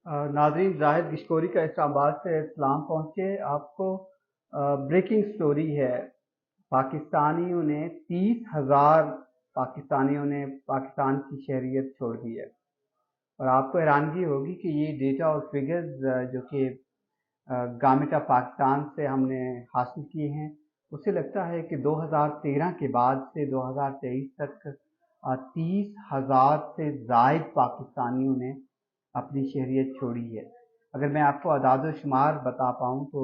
नाजरीन, जाहिद गिशकोरी का इस्लामाबाद से सलाम पहुँचे आपको। ब्रेकिंग स्टोरी है। पाकिस्तानियों ने 30,000 पाकिस्तानियों ने पाकिस्तान की शहरियत छोड़ दी है। और आपको हैरानगी होगी कि ये डेटा और फिगर्स जो कि गवर्नमेंट ऑफ पाकिस्तान से हमने हासिल किए हैं, उससे लगता है कि 2013 के बाद से 2023 तक 30,000 से ज़ायद पाकिस्तानियों ने अपनी शहरियत छोड़ी है। अगर मैं आपको अदाद शुमार बता पाऊँ तो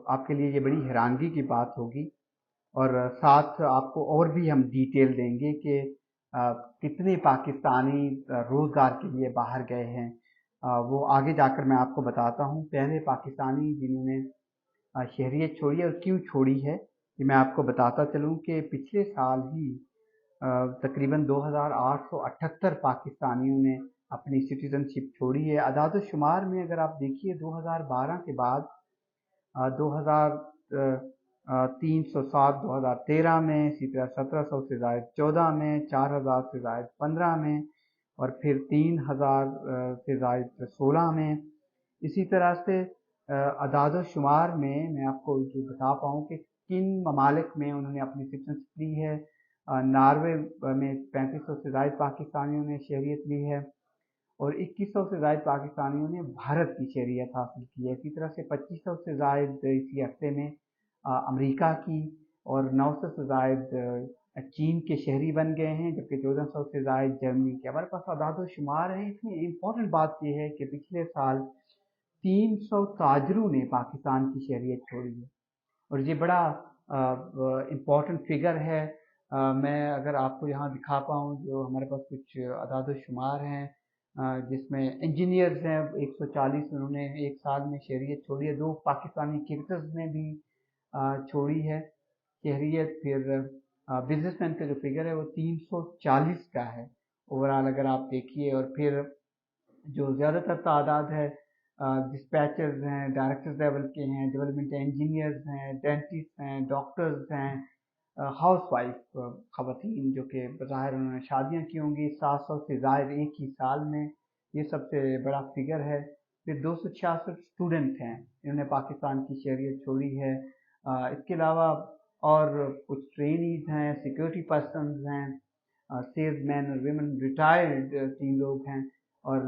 आपके लिए ये बड़ी हैरानगी की बात होगी। और साथ आपको और भी हम डिटेल देंगे कि कितने पाकिस्तानी रोज़गार के लिए बाहर गए हैं। वो आगे जाकर मैं आपको बताता हूँ। पहले पाकिस्तानी जिन्होंने शहरियत छोड़ी है और क्यों छोड़ी है, ये मैं आपको बताता चलूँ कि पिछले साल ही तकरीबन 2,878 पाकिस्तानियों ने अपनी सिटीज़नशिप छोड़ी है। अदाद शुमार में अगर आप देखिए 2012 के बाद 2307 2013 में, इसी तरह 1700 से ज़ायद 14 में, 4000 से ज़ायद 15 में, और फिर 3000 से ज़ायद 16 में। इसी तरह से अदाद शुमार में मैं आपको जो बता पाऊँ कि किन ममालिक में उन्होंने अपनी सिटीजनशिप ली है। नॉर्वे में 3500 से ज़ायद पाकिस्तानियों ने शहरियत ली है और 2100 से ज़ायद पाकिस्तानियों ने भारत की शहरियत हासिल की है। इसी तरह से 2500 से ज़ायद इसी हफ्ते में अमेरिका की, और 900 से ज़ायद चीन के शहरी बन गए हैं, जबकि 1400 से ज़ायद जर्मनी के। हमारे पास आदाद शुमार हैं। इसमें इम्पोर्टेंट बात यह है कि पिछले साल 300 ताजरों ने पाकिस्तान की शहरियत छोड़ी है और ये बड़ा इम्पोर्टेंट फिगर है। मैं अगर आपको यहाँ दिखा पाऊँ, जो हमारे पास कुछ अदाद शुमार हैं, जिसमें इंजीनियर्स हैं 140, उन्होंने एक साल में शहरियत छोड़ी है। 2 पाकिस्तानी क्रिकेटर्स ने भी छोड़ी है शहरियत। फिर बिजनेसमैन का जो फिगर है वो 340 का है ओवरऑल अगर आप देखिए। और फिर जो ज़्यादातर तादाद है डिस्पैचर्स हैं, डायरेक्टर्स लेवल के हैं, डेवलपमेंट इंजीनियर्स हैं, डेंटिस्ट हैं, डॉक्टर्स हैं, हाउस वाइफ ख़वातीन जो कि बज़ाहिर उन्होंने शादियाँ की होंगी 700 से ज़ायद एक ही साल में, ये सबसे बड़ा फिगर है। फिर 266 स्टूडेंट हैं, इन्होंने पाकिस्तान की शहरियत छोड़ी है। इसके अलावा और कुछ ट्रेनीज हैं, सिक्योरिटी पर्सनस हैं, सेल्स मैन और वीमेन रिटायर्ड 3 लोग हैं। और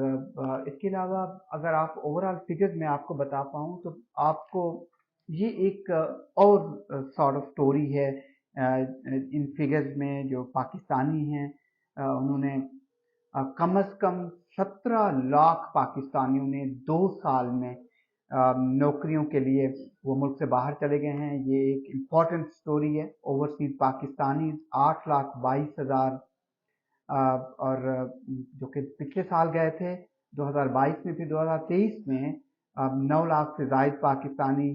इसके अलावा अगर आप ओवरऑल फिगर्स में आपको बता पाऊँ तो आपको ये एक और सॉर्ट ऑफ स्टोरी है। इन फिगर्स में जो पाकिस्तानी हैं उन्होंने कम अज़ कम 17 लाख पाकिस्तानियों ने 2 साल में नौकरियों के लिए वो मुल्क से बाहर चले गए हैं। ये एक इम्पॉर्टेंट स्टोरी है। ओवरसीज पाकिस्तानी 8,22,000 और जो कि पिछले साल गए थे 2022 में, फिर 2023 में 9 लाख से ज़ायद पाकिस्तानी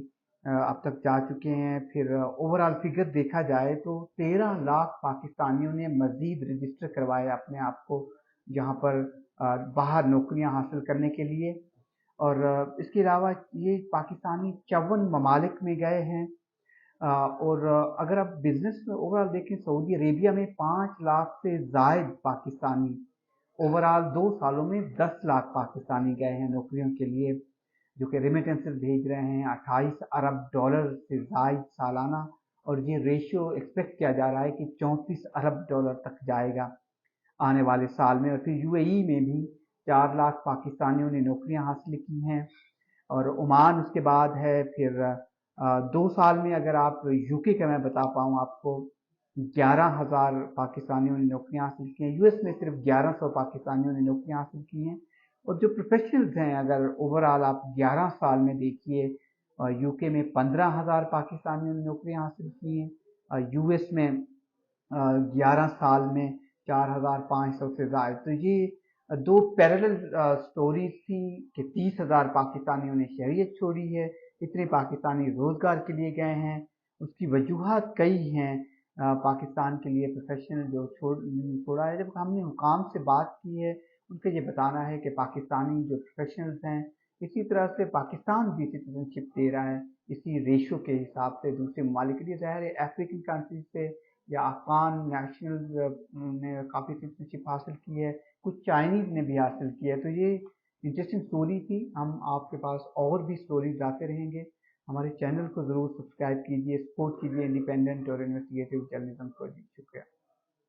अब तक जा चुके हैं। फिर ओवरऑल फिगर देखा जाए तो 13 लाख पाकिस्तानियों ने मज़ीद रजिस्टर करवाए अपने आप को जहाँ पर बाहर नौकरियाँ हासिल करने के लिए। और इसके अलावा ये पाकिस्तानी 54 ममालिक में गए हैं। और अगर आप बिजनेस में ओवरऑल देखें, सऊदी अरेबिया में 5 लाख से ज़ायद पाकिस्तानी, ओवरऑल 2 सालों में 10 लाख पाकिस्तानी गए हैं नौकरियों के लिए, जो कि रेमिटेंसेस भेज रहे हैं 28 अरब डॉलर से ज़ायद सालाना। और ये रेशियो एक्सपेक्ट किया जा रहा है कि 34 अरब डॉलर तक जाएगा आने वाले साल में। और फिर यूएई में भी 4 लाख पाकिस्तानियों ने नौकरियां हासिल की हैं, और ओमान उसके बाद है। फिर 2 साल में अगर आप यूके का मैं बता पाऊँ आपको, 11,000 पाकिस्तानियों ने नौकरियां हासिल की हैं। यूएस में सिर्फ 1100 पाकिस्तानियों ने नौकरियां हासिल की हैं। और जो प्रोफेशनल्स हैं, अगर ओवरऑल आप 11 साल में देखिए, यूके में 15,000 पाकिस्तानियों ने नौकरियां हासिल की हैं, यूएस में 11 साल में 4,500 से ज़ायद। तो ये 2 पैरेलल स्टोरीज थी कि 30,000 पाकिस्तानियों ने शहरियत छोड़ी है, इतने पाकिस्तानी रोज़गार के लिए गए हैं। उसकी वजूहात कई हैं पाकिस्तान के लिए प्रोफेशनल जो छोड़ा है। जब हमने हुकाम से बात की है, उनका ये बताना है कि पाकिस्तानी जो प्रोफेशनल्स हैं, इसी तरह से पाकिस्तान भी सिटीजनशिप दे रहा है इसी रेशो के हिसाब से दूसरे ममालिक के लिए। ज़ाहिर है अफ्रीकन कंट्रीज से या अफगान नेशनल ने काफ़ी सिटीजनशिप हासिल की है, کچھ چائنیز نے بھی حاصل کیا ہے۔ تو یہ انٹرسٹنگ اسٹوری تھی، ہم آپ کے پاس اور بھی اسٹوریز لاتے رہیں گے۔ ہمارے چینل کو ضرور سبسکرائب کیجیے، سپورٹ کیجیے انڈیپینڈنٹ اور انویسٹیگیٹو جرنلزم کو۔ جی شکریہ۔